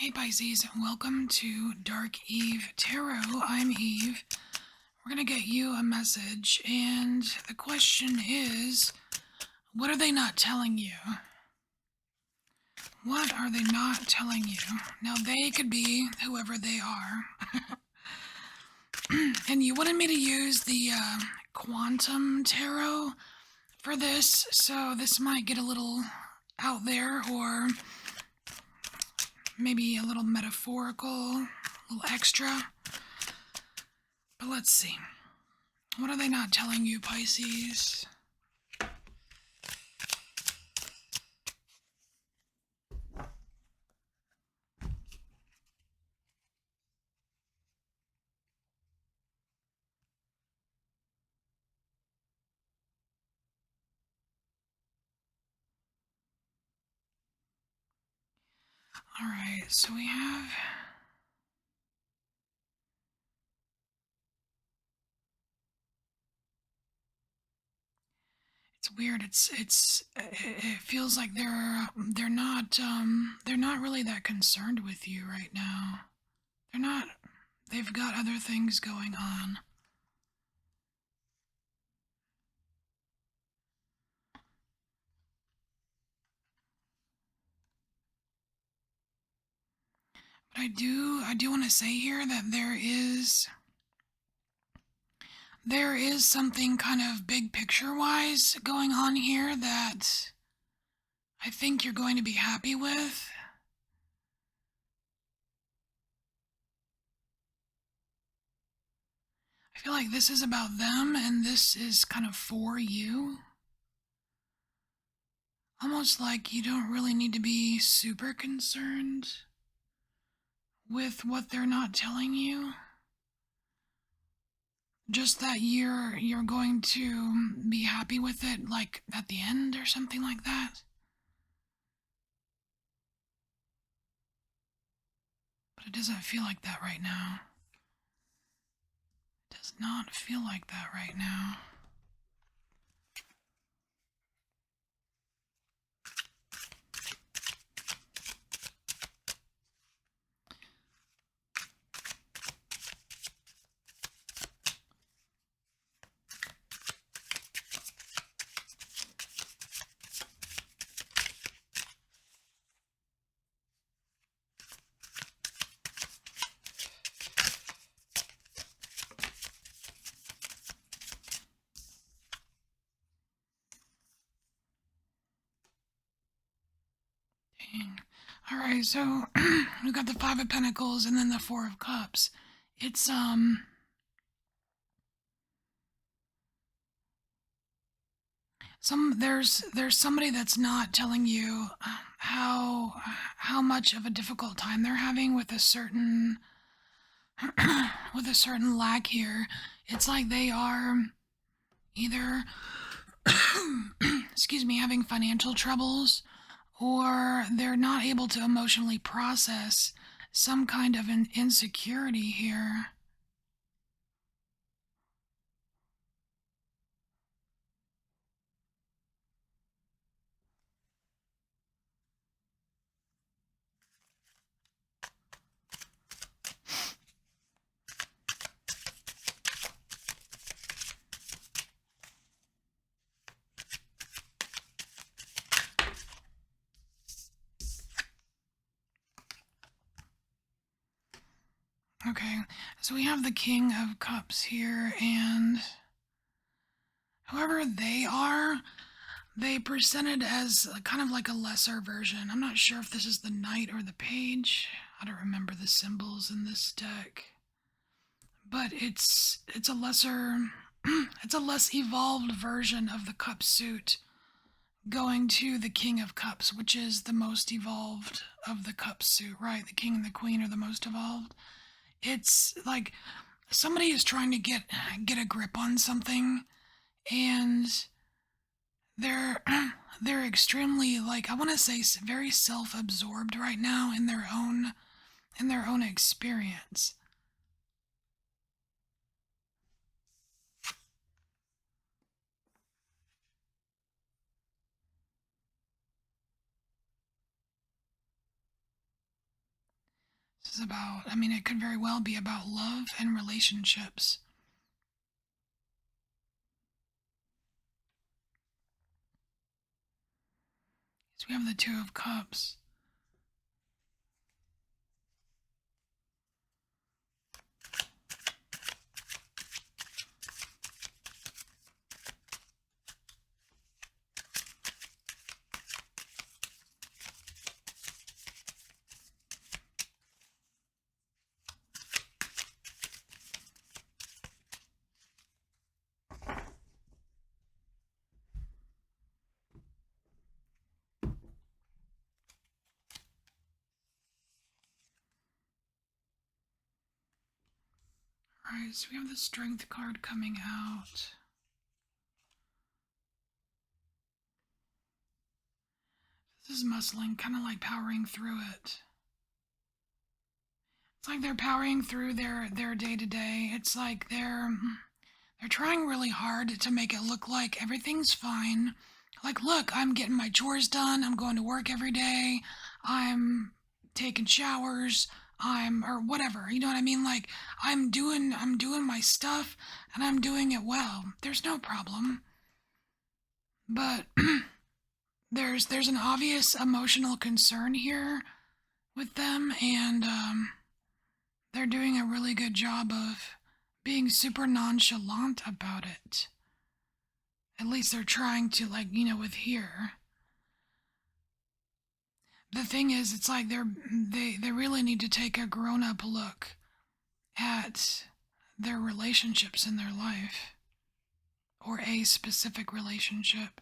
Hey Pisces, welcome to Dark Eve Tarot. I'm Eve. We're going to get you a message, and the question is, what are they not telling you? What are they not telling you? Now, they could be whoever they are. And you wanted me to use the Quantum Tarot for this, so this might get a little out there, or maybe a little metaphorical, a little extra. But let's see. What are they not telling you, Pisces? Alright, so we have... It's weird. It feels like they're not really that concerned with you right now. They're not. They've got other things going on. But I do want to say here that there is something kind of big picture wise going on here that I think you're going to be happy with. I feel like this is about them and this is kind of for you. Almost like you don't really need to be super concerned with what they're not telling you. Just that you're going to be happy with it, like at the end or something like that. But it doesn't feel like that right now. It does not feel like that right now. Dang. Alright, so we got the Five of Pentacles and then the Four of Cups. It's there's somebody that's not telling you how much of a difficult time they're having with a certain with a certain lack here. It's like they are either excuse me, having financial troubles, or they're not able to emotionally process some kind of an insecurity here. Okay, so we have the King of Cups here, and whoever they are, they presented as kind of like a lesser version. I'm not sure if this is the Knight or the Page. I don't remember the symbols in this deck. But it's a lesser it's a less evolved version of the cup suit going to the King of Cups, which is the most evolved of the cup suit, right? The King and the Queen are the most evolved. It's like somebody is trying to get a grip on something, and they're they're extremely, like, I want to say very self-absorbed right now in their own experience. This is about, I mean, it could very well be about love and relationships. So we have the Two of Cups. Alright, so we have the Strength card coming out. This is muscling, kind of like powering through it. It's like they're powering through their day to day. It's like they're trying really hard to make it look like everything's fine. Like, look, I'm getting my chores done. I'm going to work every day. I'm taking showers. Or whatever. You know what I mean? Like, I'm doing my stuff and I'm doing it well. There's no problem. But there's an obvious emotional concern here with them, and they're doing a really good job of being super nonchalant about it. At least they're trying to, like, with here. The thing is, it's like they really need to take a grown-up look at their relationships in their life, or a specific relationship.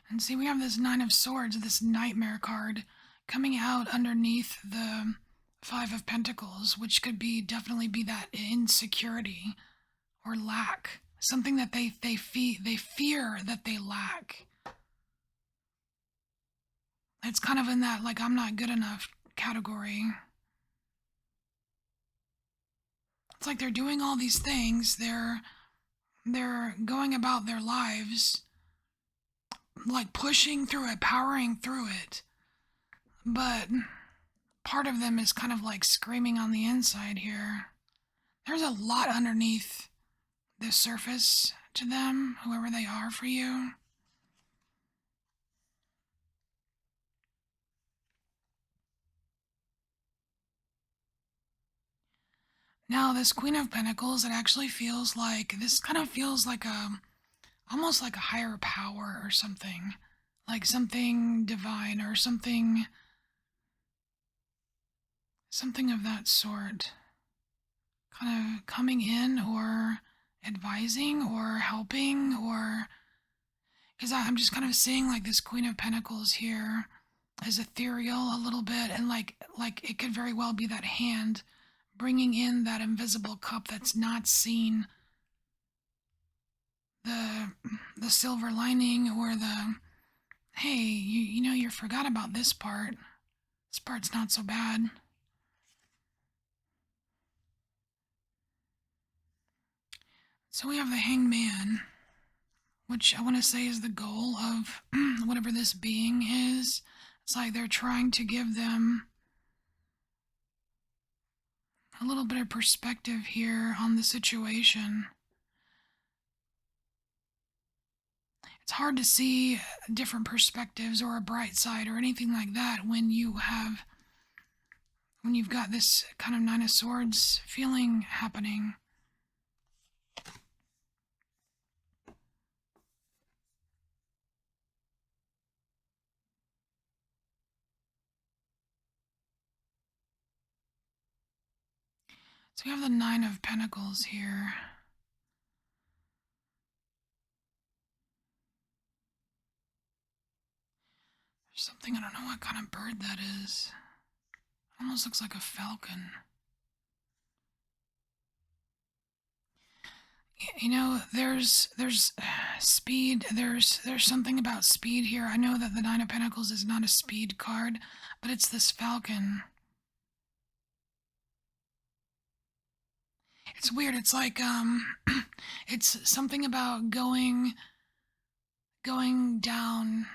And see, we have this Nine of Swords, this Nightmare card, coming out underneath the Five of Pentacles, which could definitely be that insecurity or lack, something that they fear that they lack. It's kind of in that, like, I'm not good enough category. It's like they're doing all these things. They're going about their lives, like pushing through it, powering through it. But part of them is kind of like screaming on the inside here. There's a lot underneath the surface to them, whoever they are for you. Now, this Queen of Pentacles, it actually feels like, this kind of feels like almost like a higher power or something. Like something divine or something of that sort. Kind of coming in or advising or helping, or because I'm just kind of seeing like this Queen of Pentacles here is ethereal a little bit, and like it could very well be that hand bringing in that invisible cup that's not seen, the silver lining, or the, hey, you forgot about this part. This part's not so bad. So we have the Hangman, which I want to say is the goal of whatever this being is. It's like they're trying to give them a little bit of perspective here on the situation. It's hard to see different perspectives or a bright side or anything like that when you've got this kind of Nine of Swords feeling happening. So we have the Nine of Pentacles here. There's something, I don't know what kind of bird that is. It almost looks like a falcon. There's speed. There's something about speed here. I know that the Nine of Pentacles is not a speed card, but it's this falcon. It's weird. It's like it's something about going going down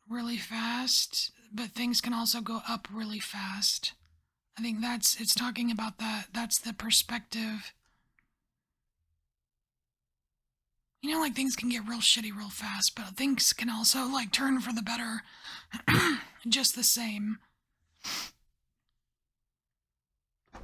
really fast, but things can also go up really fast. I think it's talking about that. That's the perspective. You know, like things can get real shitty real fast, but things can also like turn for the better just the same. I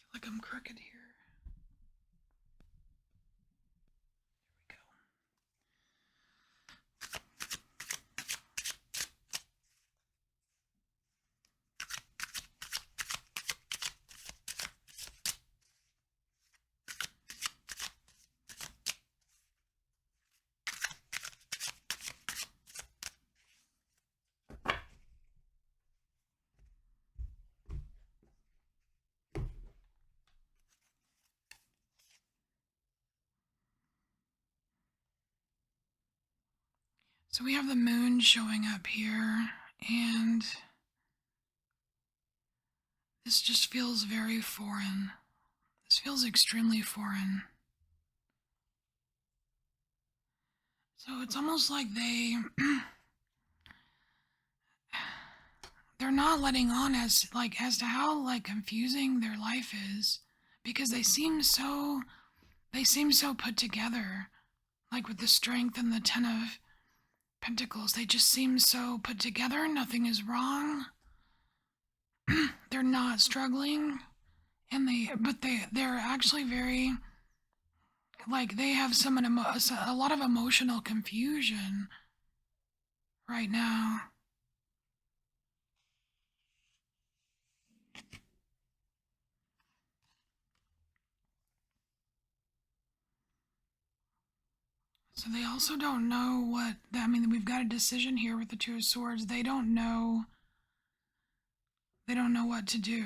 feel like I'm crooked here. Here we go. So we have the moon showing up here, and this just feels very foreign. This feels extremely foreign. So it's almost like they're not letting on as to how like confusing their life is, because they seem so put together, like with the Strength and the Ten of Pentacles. They just seem so put together. Nothing is wrong. They're not struggling, and they're actually very, like, they have a lot of emotional confusion right now. So they also don't know I mean, we've got a decision here with the Two of Swords. They don't know what to do.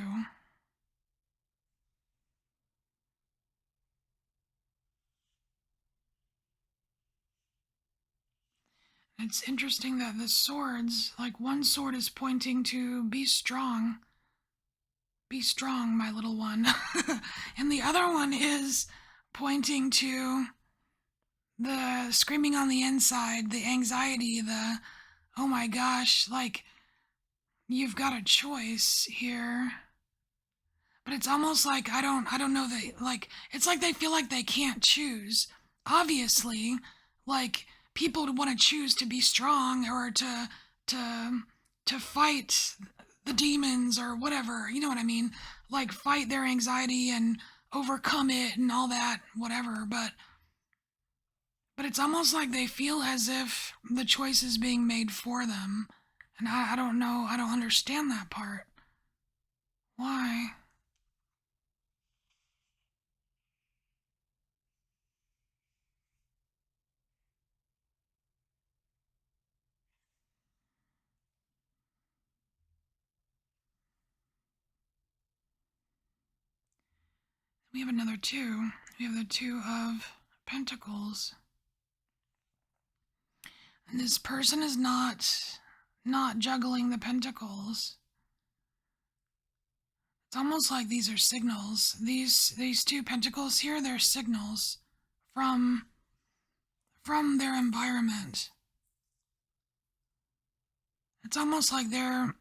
It's interesting that the swords, like one sword is pointing to be strong. Be strong, my little one. And the other one is pointing to the screaming on the inside, the anxiety, the, oh my gosh, like, you've got a choice here. But it's almost like I don't know that, like, it's like they feel like they can't choose. Obviously, like, people would want to choose to be strong or to fight the demons or whatever, you know what I mean? Like, fight their anxiety and overcome it and all that, whatever. But it's almost like they feel as if the choice is being made for them. And I don't know, I don't understand that part. Why? We have another two. We have the Two of Pentacles. And this person is not juggling the pentacles. It's almost like these are signals. These two pentacles here, they're signals from their environment. It's almost like they're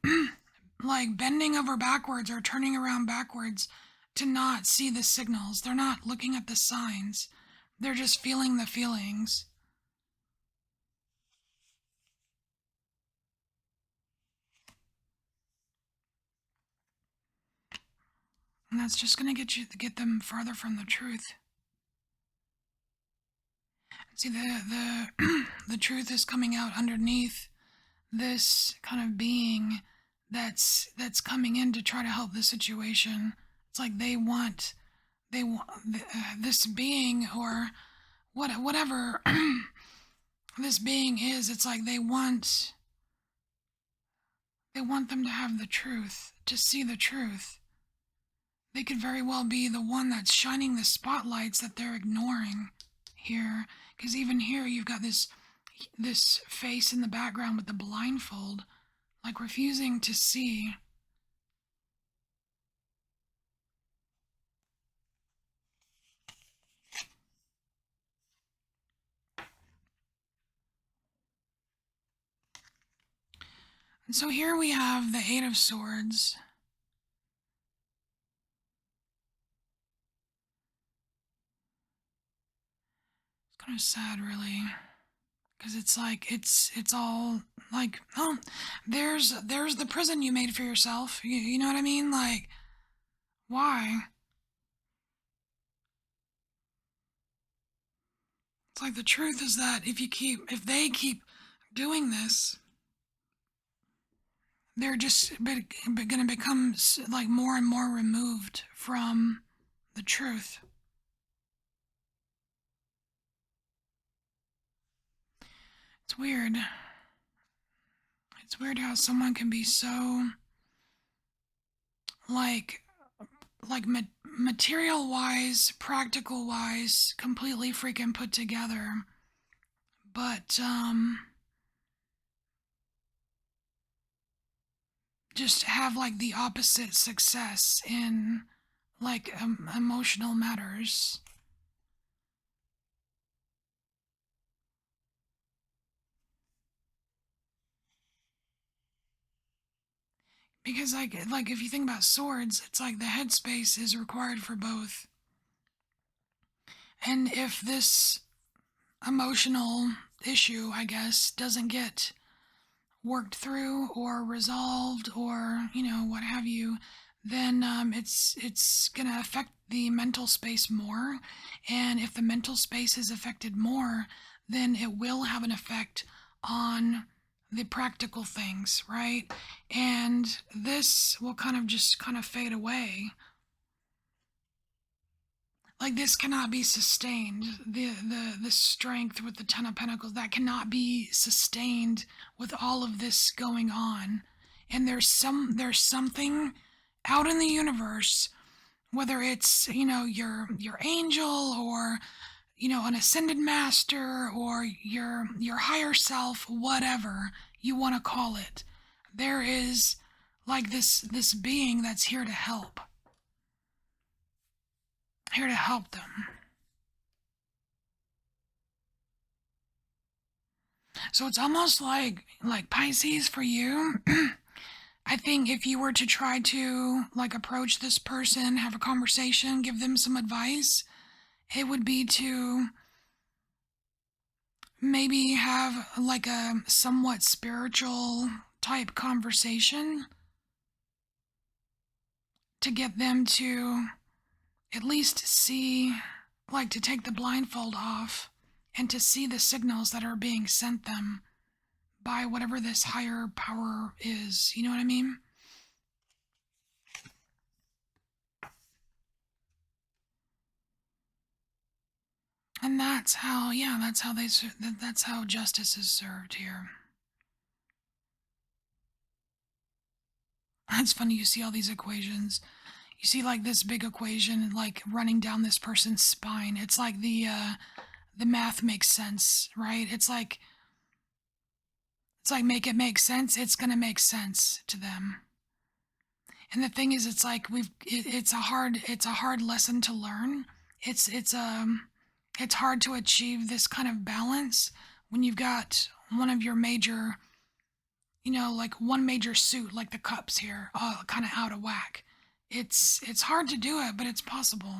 like bending over backwards or turning around backwards to not see the signals. They're not looking at the signs. They're just feeling the feelings. And that's just going to get them farther from the truth. See, the truth is coming out underneath this kind of being that's coming in to try to help the situation. It's like they want this being, or whatever this being is. It's like they want them to have the truth, to see the truth. They could very well be the one that's shining the spotlights that they're ignoring here. Because even here, you've got this face in the background with the blindfold, like refusing to see. So here we have the Eight of Swords. It's kind of sad, really, because it's like it's all like, oh, there's the prison you made for yourself. You know what I mean? Like, why? It's like the truth is that if they keep doing this, they're just going to become like more and more removed from the truth. It's weird. It's weird how someone can be so like material wise, practical wise, completely freaking put together, but just have like the opposite success in like emotional matters. Because like if you think about swords, it's like the headspace is required for both. And if this emotional issue, I guess, doesn't get worked through or resolved or what have you, then it's gonna affect the mental space more. And if the mental space is affected more, then it will have an effect on the practical things, right? And this will kind of fade away. Like, this cannot be sustained. The strength with the Ten of Pentacles, that cannot be sustained with all of this going on. And there's something out in the universe, whether it's your angel, or an ascended master, or your higher self, whatever you want to call it. There is like this being that's here to help them. So it's almost like Pisces for you. I think if you were to try to like approach this person, have a conversation, give them some advice, it would be to maybe have like a somewhat spiritual type conversation to get them to at least see, like to take the blindfold off and to see the signals that are being sent them by whatever this higher power is. You know what I mean? And that's how, yeah, that's how justice is served here. It's funny, you see all these equations. You see like this big equation like running down this person's spine. It's like the math makes sense, right? It's like make it make sense. It's gonna make sense to them. And the thing is, it's like it's a hard lesson to learn. It's hard to achieve this kind of balance when you've got one of your major, like one major suit, like the cups here, kind of out of whack. It's hard to do it, but it's possible,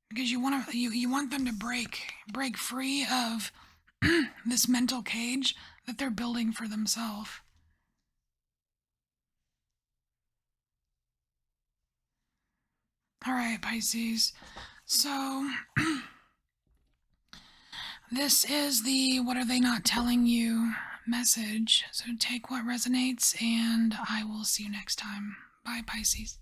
because you want them to break free of this mental cage that they're building for themselves. All right, Pisces. So this is the "what are they not telling you" message. So take what resonates, and I will see you next time. Bye, Pisces.